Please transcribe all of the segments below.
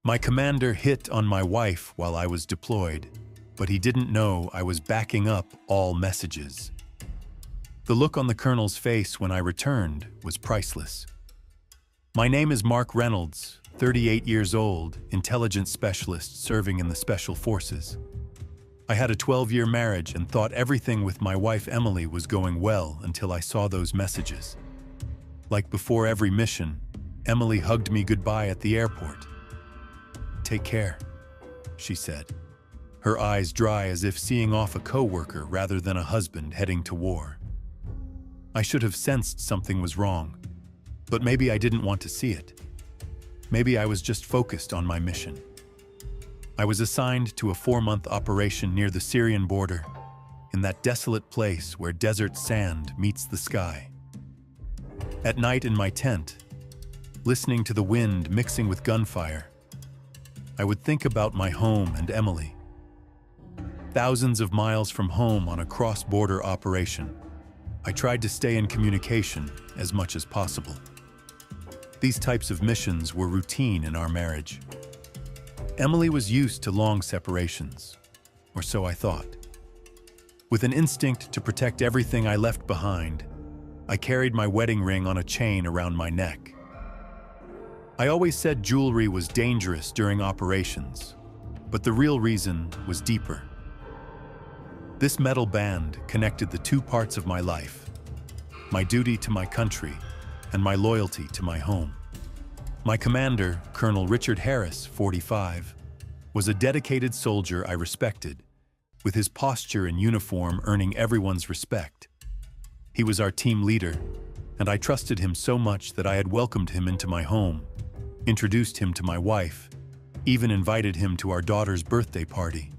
My commander hit on my wife while I was deployed, but he didn't know I was backing up all messages. The look on the colonel's face when I returned was priceless. My name is Mark Reynolds, 38 years old, intelligence specialist serving in the Special Forces. I had a 12-year marriage and thought everything with my wife Emily was going well until I saw those messages. Like before every mission, Emily hugged me goodbye at the airport. "Take care," she said, her eyes dry as if seeing off a coworker rather than a husband heading to war. I should have sensed something was wrong, but maybe I didn't want to see it. Maybe I was just focused on my mission. I was assigned to a 4-month operation near the Syrian border, in that desolate place where desert sand meets the sky. At night in my tent, listening to the wind mixing with gunfire, I would think about my home and Emily. Thousands of miles from home on a cross-border operation, I tried to stay in communication as much as possible. These types of missions were routine in our marriage. Emily was used to long separations, or so I thought. With an instinct to protect everything I left behind, I carried my wedding ring on a chain around my neck. I always said jewelry was dangerous during operations, but the real reason was deeper. This metal band connected the two parts of my life, my duty to my country and my loyalty to my home. My commander, Colonel Richard Harris, 45, was a dedicated soldier I respected, with his posture and uniform earning everyone's respect. He was our team leader, and I trusted him so much that I had welcomed him into my home, introduced him to my wife, even invited him to our daughter's birthday party.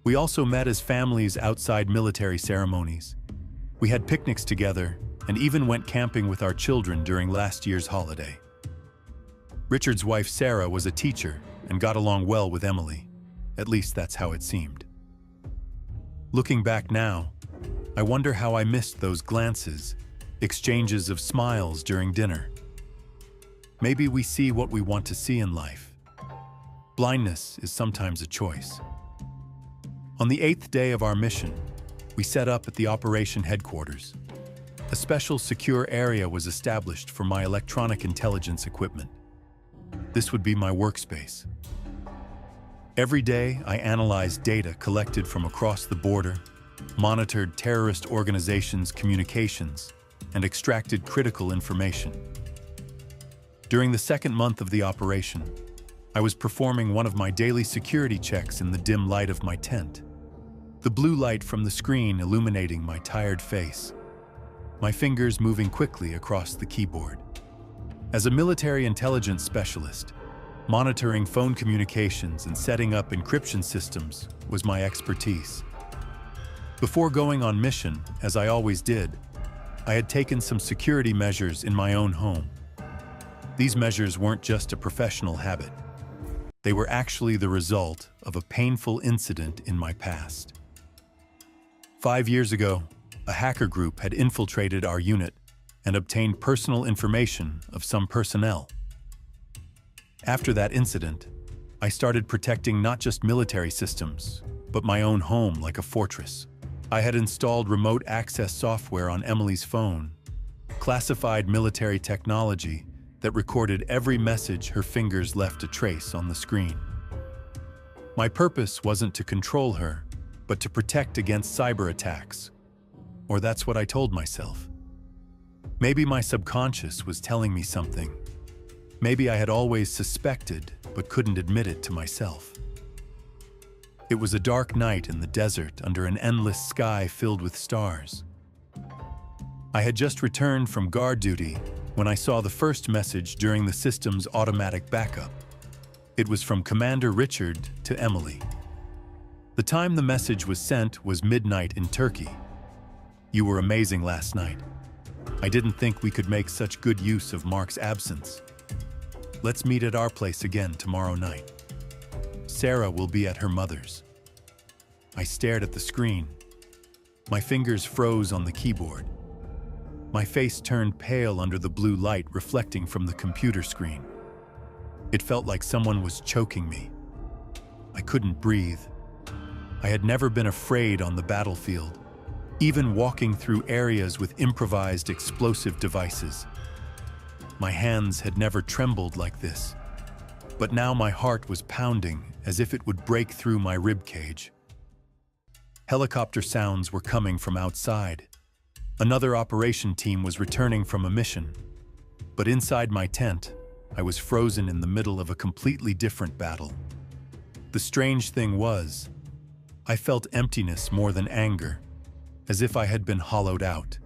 We also met as families outside military ceremonies. We had picnics together and even went camping with our children during last year's holiday. Richard's wife Sarah was a teacher and got along well with Emily. At least that's how it seemed. Looking back now, I wonder how I missed those glances, exchanges of smiles during dinner. Maybe we see what we want to see in life. Blindness is sometimes a choice. On the 8th day of our mission, we set up at the operation headquarters. A special secure area was established for my electronic intelligence equipment. This would be my workspace. Every day, I analyzed data collected from across the border, monitored terrorist organizations' communications, and extracted critical information. During the second month of the operation, I was performing one of my daily security checks in the dim light of my tent. The blue light from the screen illuminating my tired face, my fingers moving quickly across the keyboard. As a military intelligence specialist, monitoring phone communications and setting up encryption systems was my expertise. Before going on mission, as I always did, I had taken some security measures in my own home. These measures weren't just a professional habit. They were actually the result of a painful incident in my past. 5 years ago, a hacker group had infiltrated our unit and obtained personal information of some personnel. After that incident, I started protecting not just military systems, but my own home like a fortress. I had installed remote access software on Emily's phone, classified military technology that recorded every message her fingers left a trace on the screen. My purpose wasn't to control her, but to protect against cyber attacks. Or that's what I told myself. Maybe my subconscious was telling me something. Maybe I had always suspected, but couldn't admit it to myself. It was a dark night in the desert under an endless sky filled with stars. I had just returned from guard duty when I saw the first message during the system's automatic backup. It was from Commander Richard to Emily. The time the message was sent was midnight in Turkey. "You were amazing last night. I didn't think we could make such good use of Mark's absence. Let's meet at our place again tomorrow night. Sarah will be at her mother's." I stared at the screen. My fingers froze on the keyboard. My face turned pale under the blue light reflecting from the computer screen. It felt like someone was choking me. I couldn't breathe. I had never been afraid on the battlefield, even walking through areas with improvised explosive devices. My hands had never trembled like this, but now my heart was pounding as if it would break through my ribcage. Helicopter sounds were coming from outside. Another operation team was returning from a mission, but inside my tent, I was frozen in the middle of a completely different battle. The strange thing was, I felt emptiness more than anger, as if I had been hollowed out.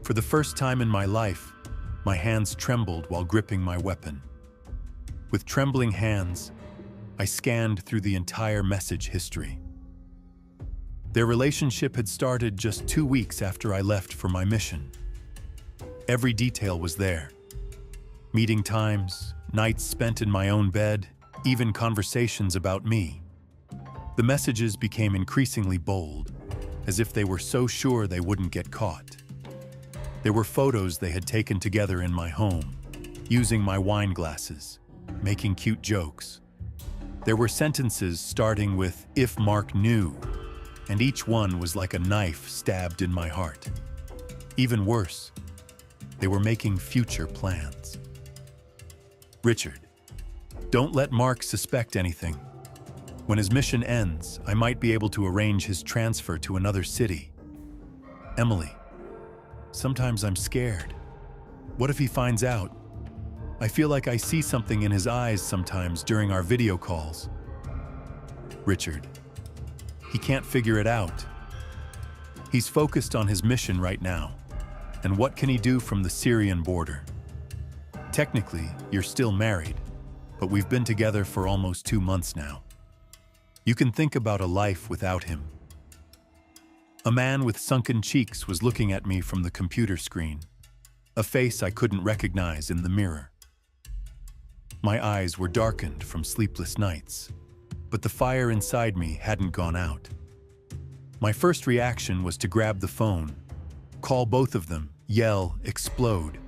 For the first time in my life, my hands trembled while gripping my weapon. With trembling hands, I scanned through the entire message history. Their relationship had started just 2 weeks after I left for my mission. Every detail was there. Meeting times, nights spent in my own bed, even conversations about me. The messages became increasingly bold, as if they were so sure they wouldn't get caught. There were photos they had taken together in my home, using my wine glasses, making cute jokes. There were sentences starting with, "If Mark knew," and each one was like a knife stabbed in my heart. Even worse, they were making future plans. "Richard, don't let Mark suspect anything. When his mission ends, I might be able to arrange his transfer to another city. Emily, sometimes I'm scared. What if he finds out? I feel like I see something in his eyes sometimes during our video calls. Richard, he can't figure it out. He's focused on his mission right now. And what can he do from the Syrian border? Technically, you're still married, but we've been together for almost 2 months now. You can think about a life without him." A man with sunken cheeks was looking at me from the computer screen, a face I couldn't recognize in the mirror. My eyes were darkened from sleepless nights, but the fire inside me hadn't gone out. My first reaction was to grab the phone, call both of them, yell, explode.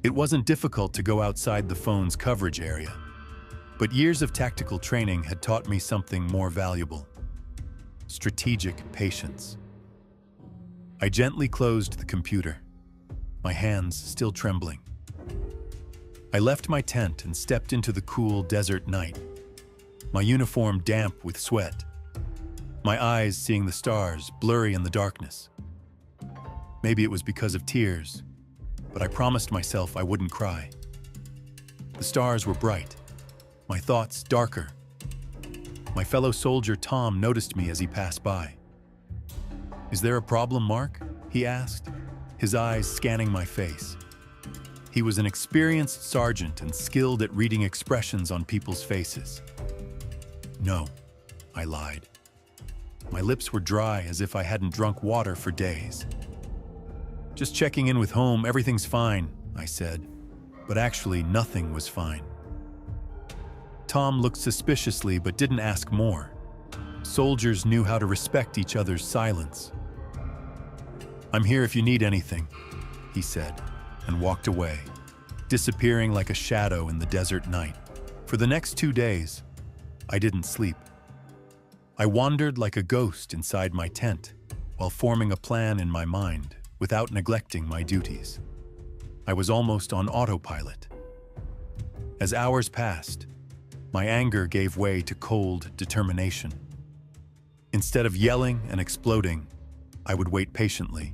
It wasn't difficult to go outside the phone's coverage area, but years of tactical training had taught me something more valuable: strategic patience. I gently closed the computer, my hands still trembling. I left my tent and stepped into the cool desert night, my uniform damp with sweat, my eyes seeing the stars blurry in the darkness. Maybe it was because of tears, but I promised myself I wouldn't cry. The stars were bright, my thoughts darker. My fellow soldier Tom noticed me as he passed by. "Is there a problem, Mark?" he asked, his eyes scanning my face. He was an experienced sergeant and skilled at reading expressions on people's faces. "No," I lied. My lips were dry as if I hadn't drunk water for days. "Just checking in with home, everything's fine," I said, but actually nothing was fine. Tom looked suspiciously but didn't ask more. Soldiers knew how to respect each other's silence. "I'm here if you need anything," he said, and walked away, disappearing like a shadow in the desert night. For the next 2 days, I didn't sleep. I wandered like a ghost inside my tent, while forming a plan in my mind, without neglecting my duties. I was almost on autopilot. As hours passed, my anger gave way to cold determination. Instead of yelling and exploding, I would wait patiently.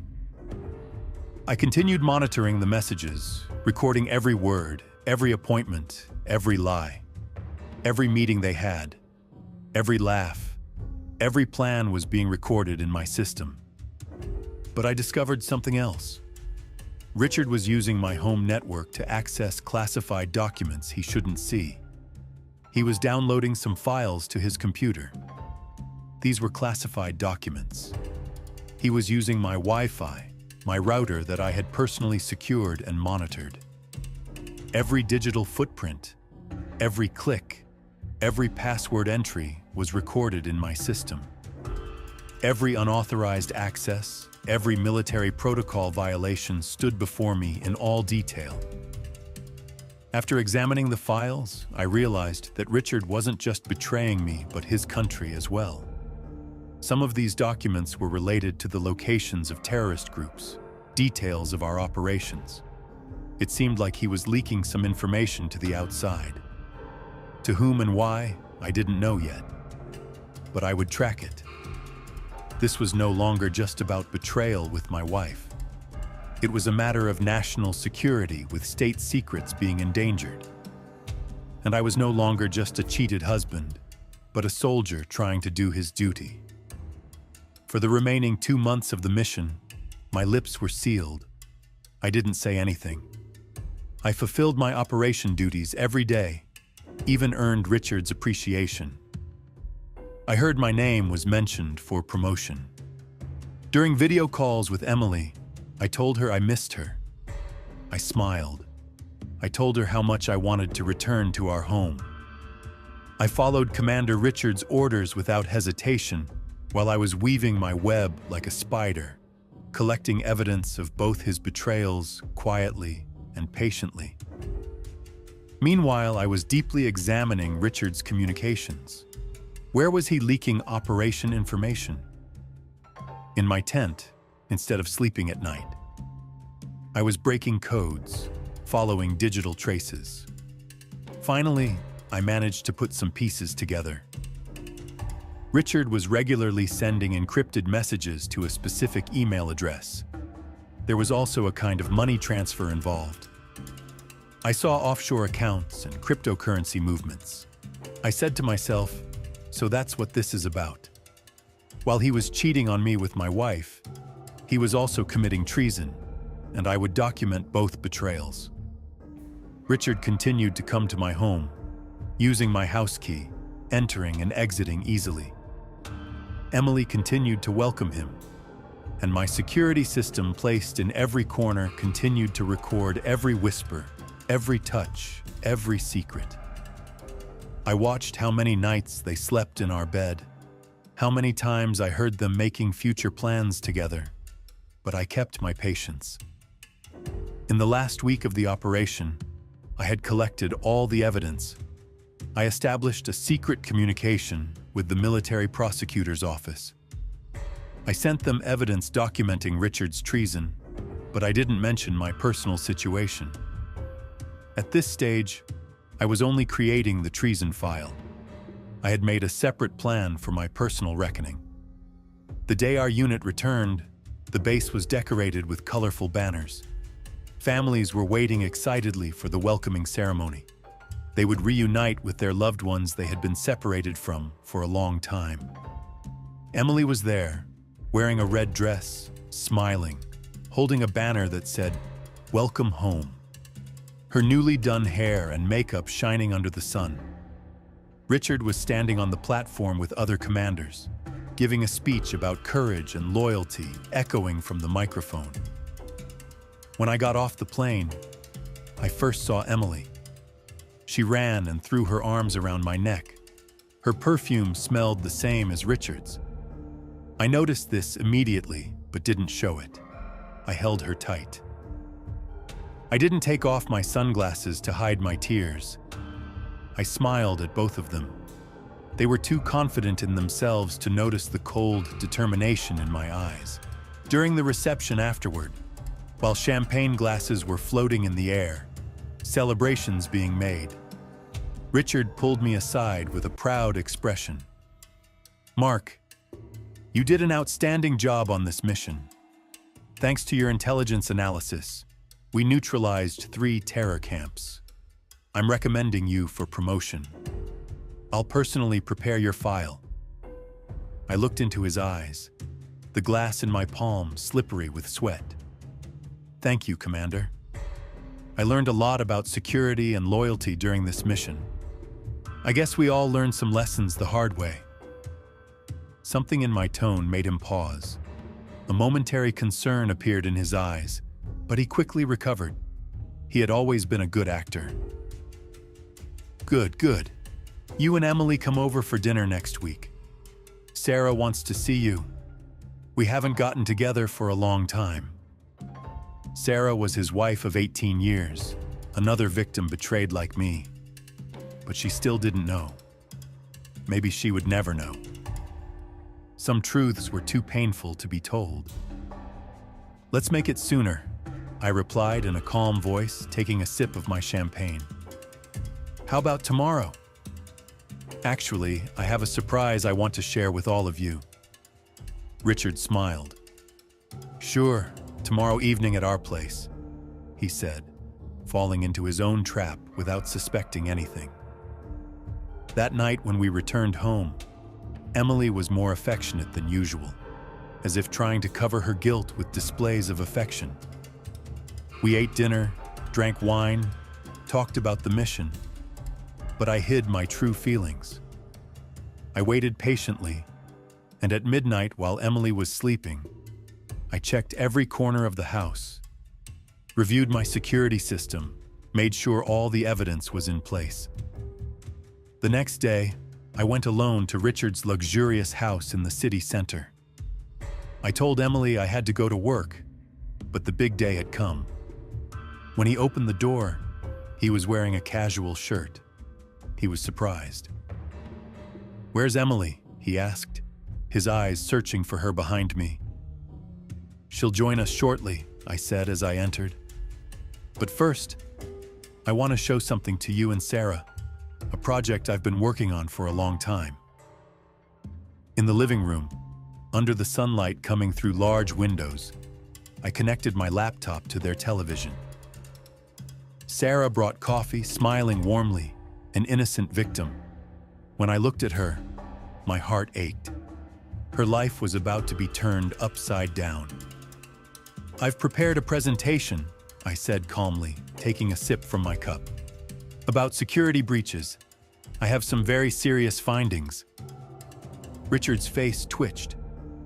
I continued monitoring the messages, recording every word, every appointment, every lie. Every meeting they had, every laugh, every plan was being recorded in my system. But I discovered something else. Richard was using my home network to access classified documents he shouldn't see. He was downloading some files to his computer. These were classified documents. He was using my Wi-Fi, my router that I had personally secured and monitored. Every digital footprint, every click, every password entry was recorded in my system. Every unauthorized access, every military protocol violation stood before me in all detail. After examining the files, I realized that Richard wasn't just betraying me, but his country as well. Some of these documents were related to the locations of terrorist groups, details of our operations. It seemed like he was leaking some information to the outside. To whom and why, I didn't know yet. But I would track it. This was no longer just about betrayal with my wife. It was a matter of national security, with state secrets being endangered. And I was no longer just a cheated husband, but a soldier trying to do his duty. For the remaining 2 months of the mission, my lips were sealed. I didn't say anything. I fulfilled my operation duties every day, even earned Richard's appreciation. I heard my name was mentioned for promotion. During video calls with Emily, I told her I missed her. I smiled. I told her how much I wanted to return to our home. I followed Commander Richard's orders without hesitation while I was weaving my web like a spider, collecting evidence of both his betrayals quietly and patiently. Meanwhile, I was deeply examining Richard's communications. Where was he leaking operation information? In my tent, instead of sleeping at night. I was breaking codes, following digital traces. Finally, I managed to put some pieces together. Richard was regularly sending encrypted messages to a specific email address. There was also a kind of money transfer involved. I saw offshore accounts and cryptocurrency movements. I said to myself, so that's what this is about. While he was cheating on me with my wife, he was also committing treason, and I would document both betrayals. Richard continued to come to my home, using my house key, entering and exiting easily. Emily continued to welcome him, and my security system placed in every corner continued to record every whisper, every touch, every secret. I watched how many nights they slept in our bed, how many times I heard them making future plans together, but I kept my patience. In the last week of the operation, I had collected all the evidence. I established a secret communication with the military prosecutor's office. I sent them evidence documenting Richard's treason, but I didn't mention my personal situation. At this stage, I was only creating the treason file. I had made a separate plan for my personal reckoning. The day our unit returned, the base was decorated with colorful banners. Families were waiting excitedly for the welcoming ceremony. They would reunite with their loved ones they had been separated from for a long time. Emily was there, wearing a red dress, smiling, holding a banner that said, "Welcome home." Her newly done hair and makeup shining under the sun. Richard was standing on the platform with other commanders, giving a speech about courage and loyalty echoing from the microphone. When I got off the plane, I first saw Emily. She ran and threw her arms around my neck. Her perfume smelled the same as Richard's. I noticed this immediately, but didn't show it. I held her tight. I didn't take off my sunglasses to hide my tears. I smiled at both of them. They were too confident in themselves to notice the cold determination in my eyes. During the reception afterward, while champagne glasses were floating in the air, celebrations being made, Richard pulled me aside with a proud expression. "Mark, you did an outstanding job on this mission. Thanks to your intelligence analysis, we neutralized 3 terror camps. I'm recommending you for promotion. I'll personally prepare your file." I looked into his eyes, the glass in my palm slippery with sweat. "Thank you, Commander. I learned a lot about security and loyalty during this mission. I guess we all learned some lessons the hard way." Something in my tone made him pause. A momentary concern appeared in his eyes, but he quickly recovered. He had always been a good actor. Good. You and Emily come over for dinner next week. Sarah wants to see you. We haven't gotten together for a long time." Sarah was his wife of 18 years, Another victim betrayed like me. But she still didn't know. Maybe she would never know. Some truths were too painful to be told. "Let's make it sooner," I replied in a calm voice, taking a sip of my champagne. "How about tomorrow?" "Actually, I have a surprise I want to share with all of you." Richard smiled. "Sure, tomorrow evening at our place," he said, falling into his own trap without suspecting anything. That night when we returned home, Emily was more affectionate than usual, as if trying to cover her guilt with displays of affection. We ate dinner, drank wine, talked about the mission, but I hid my true feelings. I waited patiently, and at midnight while Emily was sleeping, I checked every corner of the house, reviewed my security system, made sure all the evidence was in place. The next day, I went alone to Richard's luxurious house in the city center. I told Emily I had to go to work, but the big day had come. When he opened the door, he was wearing a casual shirt. He was surprised. "Where's Emily?" he asked, his eyes searching for her behind me. "She'll join us shortly," I said as I entered. "But first, I want to show something to you and Sarah, a project I've been working on for a long time." In the living room, under the sunlight coming through large windows, I connected my laptop to their television. Sarah brought coffee, smiling warmly, an innocent victim. When I looked at her, my heart ached. Her life was about to be turned upside down. "I've prepared a presentation," I said calmly, taking a sip from my cup. "About security breaches. I have some very serious findings." Richard's face twitched,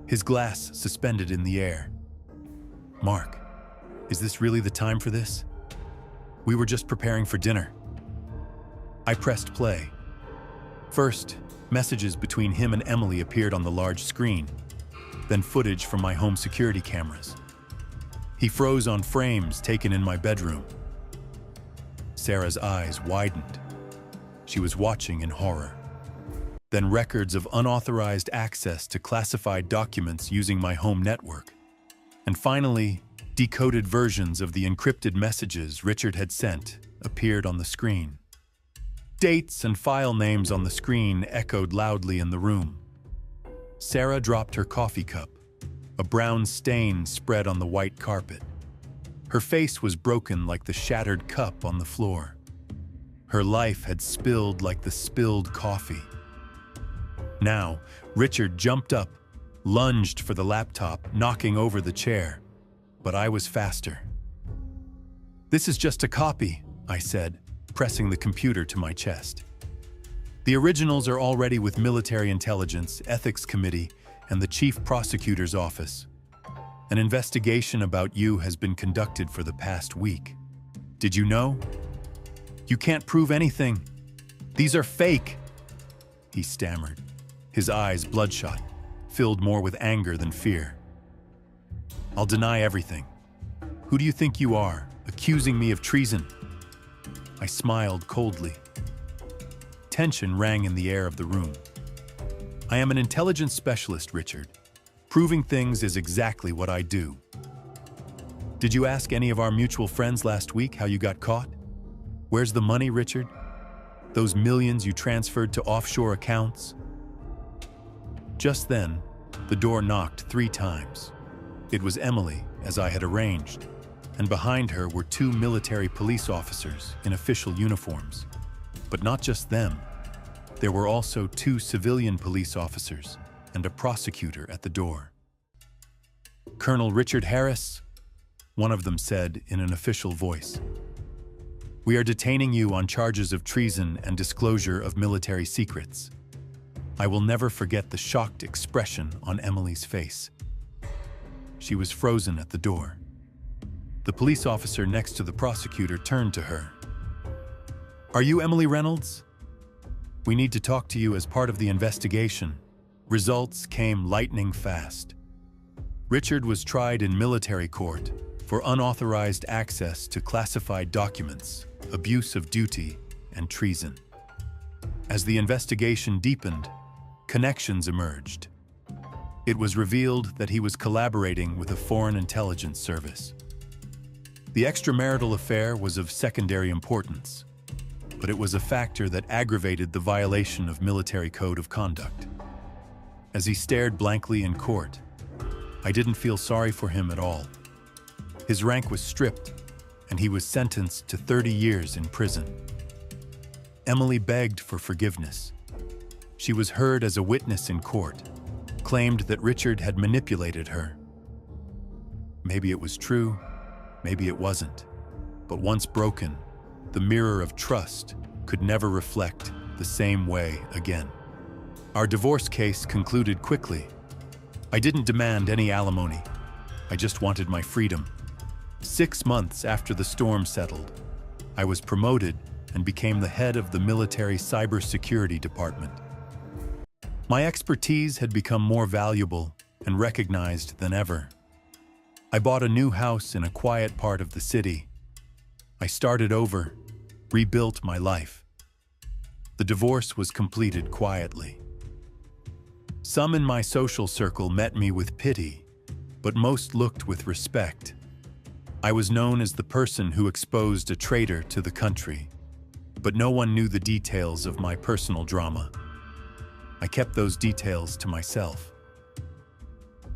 his glass suspended in the air. "Mark, is this really the time for this? We were just preparing for dinner." I pressed play. First, messages between him and Emily appeared on the large screen, then footage from my home security cameras. He froze on frames taken in my bedroom. Sarah's eyes widened. She was watching in horror. Then records of unauthorized access to classified documents using my home network. And finally, decoded versions of the encrypted messages Richard had sent appeared on the screen. Dates and file names on the screen echoed loudly in the room. Sarah dropped her coffee cup. A brown stain spread on the white carpet. Her face was broken like the shattered cup on the floor. Her life had spilled like the spilled coffee. Now, Richard jumped up, lunged for the laptop, knocking over the chair. But I was faster. "This is just a copy," I said, pressing the computer to my chest. "The originals are already with Military Intelligence, Ethics Committee, and the Chief Prosecutor's Office. An investigation about you has been conducted for the past week. Did you know? You can't prove anything. These are fake," he stammered, his eyes bloodshot, filled more with anger than fear. "I'll deny everything. Who do you think you are, accusing me of treason?" I smiled coldly. Tension rang in the air of the room. "I am an intelligence specialist, Richard. Proving things is exactly what I do. Did you ask any of our mutual friends last week how you got caught? Where's the money, Richard? Those millions you transferred to offshore accounts?" Just then, the door knocked 3 times. It was Emily, as I had arranged, and behind her were 2 military police officers in official uniforms. But not just them. There were also 2 civilian police officers and a prosecutor at the door. "Colonel Richard Harris," one of them said in an official voice. "We are detaining you on charges of treason and disclosure of military secrets." I will never forget the shocked expression on Emily's face. She was frozen at the door. The police officer next to the prosecutor turned to her. "Are you Emily Reynolds? We need to talk to you as part of the investigation." Results came lightning fast. Richard was tried in military court for unauthorized access to classified documents abuse of duty, and treason. As the investigation deepened, connections emerged. It was revealed that he was collaborating with a foreign intelligence service. The extramarital affair was of secondary importance, but it was a factor that aggravated the violation of military code of conduct. As he stared blankly in court, I didn't feel sorry for him at all. His rank was stripped, and he was sentenced to 30 years in prison. Emily begged for forgiveness. She was heard as a witness in court, claimed that Richard had manipulated her. Maybe it was true, maybe it wasn't. But once broken, the mirror of trust could never reflect the same way again. Our divorce case concluded quickly. I didn't demand any alimony. I just wanted my freedom. 6 months after the storm settled, I was promoted and became the head of the military cybersecurity department. My expertise had become more valuable and recognized than ever. I bought a new house in a quiet part of the city. I started over, rebuilt my life. The divorce was completed quietly. Some in my social circle met me with pity, but most looked with respect. I was known as the person who exposed a traitor to the country, but no one knew the details of my personal drama. I kept those details to myself.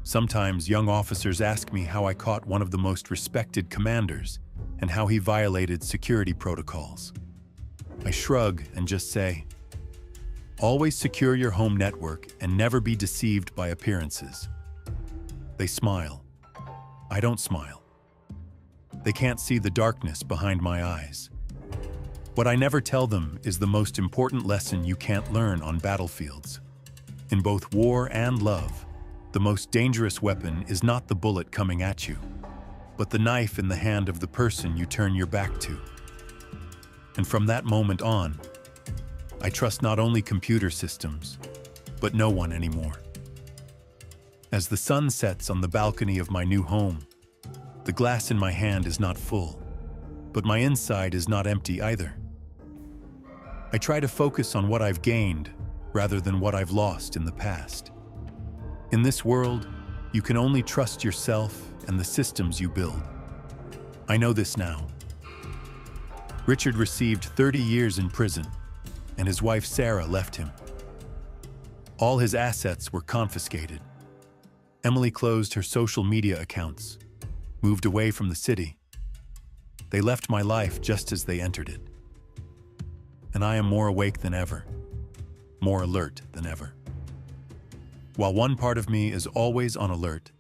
Sometimes young officers ask me how I caught one of the most respected commanders and how he violated security protocols. I shrug and just say, always secure your home network and never be deceived by appearances. They smile. I don't smile. They can't see the darkness behind my eyes. What I never tell them is the most important lesson you can't learn on battlefields. In both war and love, the most dangerous weapon is not the bullet coming at you, but the knife in the hand of the person you turn your back to. And from that moment on, I trust not only computer systems, but no one anymore. As the sun sets on the balcony of my new home, the glass in my hand is not full, but my inside is not empty either. I try to focus on what I've gained rather than what I've lost in the past. In this world, you can only trust yourself and the systems you build. I know this now. Richard received 30 years in prison, and his wife Sarah left him. All his assets were confiscated. Emily closed her social media accounts, moved away from the city. They left my life just as they entered it. And I am more awake than ever, more alert than ever. While one part of me is always on alert,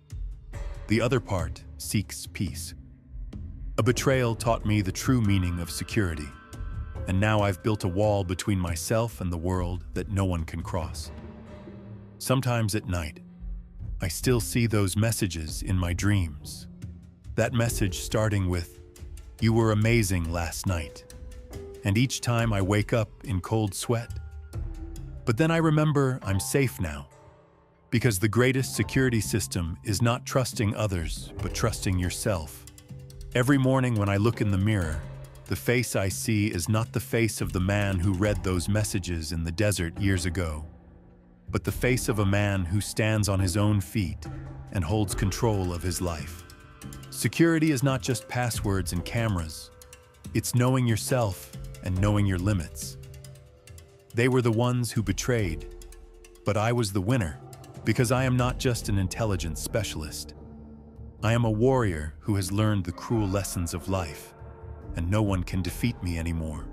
the other part seeks peace. A betrayal taught me the true meaning of security, and now I've built a wall between myself and the world that no one can cross. Sometimes at night, I still see those messages in my dreams. That message starting with, "You were amazing last night." And each time I wake up in cold sweat. But then I remember I'm safe now, because the greatest security system is not trusting others, but trusting yourself. Every morning when I look in the mirror, the face I see is not the face of the man who read those messages in the desert years ago, but the face of a man who stands on his own feet and holds control of his life. Security is not just passwords and cameras. It's knowing yourself and knowing your limits. They were the ones who betrayed, but I was the winner, because I am not just an intelligence specialist. I am a warrior who has learned the cruel lessons of life, and no one can defeat me anymore.